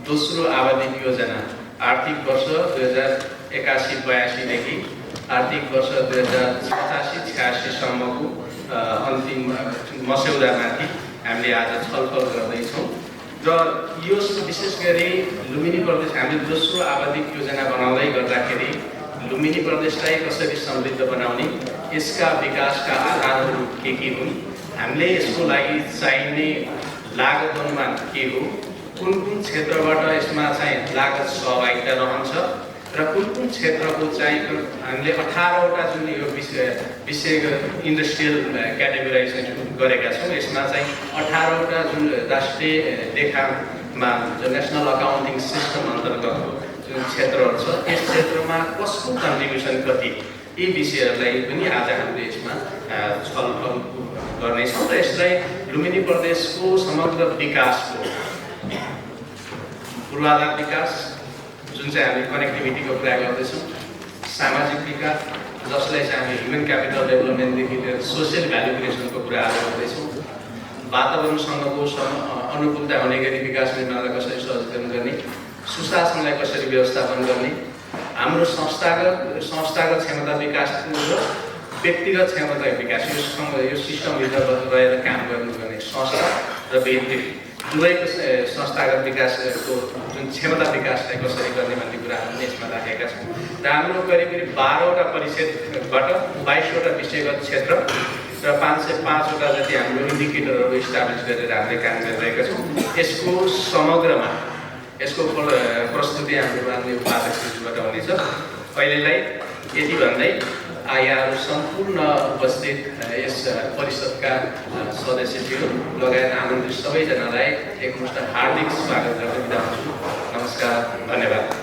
दोस्रो आवधिक योजना आर्थिक वर्ष 2081-82 देखि आर्थिक वर्ष 2085-86 सम्मको अन्तिम मस्यौदामाथि हामीले आज छलफल गर्दैछौँ र यो विशेष गरी लुम्बिनी प्रदेश हामीले दोस्रो आवधिक योजना बनाउँदै गर्दाखेरि लुम्बिनी प्रदेशलाई कसरी समृद्ध बनाउने, यसका विकासका आधारहरू के हुन्, हामीले यसको लागि चाहिने लागत अनुमान के हो, कुन क्षेत्रबाट यसमा चाहिँ लागत सहभागिता रहन्छ र कुन क्षेत्रको चाहिँ हामीले 18वटा जुन यो विषय इन्डस्ट्रियल क्याटेगोराइजेसन गरेका छौँ, यसमा चाहिँ 18वटा जुन राष्ट्रिय लेखामा जो नेसनल अकाउन्टिङ सिस्टम अन्तर्गतको जुन क्षेत्रहरू छ, यस क्षेत्रमा कसको कन्ट्रिब्युसन कति, यी विषयहरूलाई पनि आज हामीले यसमा छलफल गर्नेछौँ र यसलाई लुम्बिनी प्रदेशको समग्र विकासको पूर्वाधार विकास जुन चाहिँ हामी कनेक्टिभिटीको कुरा गर्दैछौँ, सामाजिक विकास जसलाई चाहिँ हामी ह्युमन क्यापिटल डेभलपमेन्टदेखि लिएर सोसियल भ्यालु क्रिएसनको कुरा आज गर्दैछौँ, वातावरणसँगको अनुकूलता हुने गरी विकास निर्माणलाई कसरी सहजीकरण गर्ने, सुशासनलाई कसरी व्यवस्थापन गर्ने, हाम्रो संस्थागत क्षमता विकास र व्यक्तिगत क्षमता विकास यो सिस्टमभित्र रहेर काम गर्नुपर्ने संस्था र व्यक्ति दुवैको संस्थागत विकासको जुन क्षमता विकासलाई कसरी गर्ने भन्ने कुराहरू पनि यसमा राखेका छौँ र हाम्रो करिब 12वटा परिषदबाट 22वटा विषयगत क्षेत्र र 505वटा जति हाम्रो इन्डिकेटरहरू इस्टाब्लिस गरेर हामीले काम गरिरहेका छौँ। यसको समग्रमा यसको प्रस्तुति हाम्रो माननीय उपाध्यक्षबाट हुनेछ। अहिलेलाई यति भन्दै यहाँहरू सम्पूर्ण उपस्थित यस परिषदका सदस्यहरू लगायत आमन्त्रित सबैजनालाई एकमुष्ट हार्दिक स्वागत गर्दै बिदा हुन्छु। नमस्कार, धन्यवाद।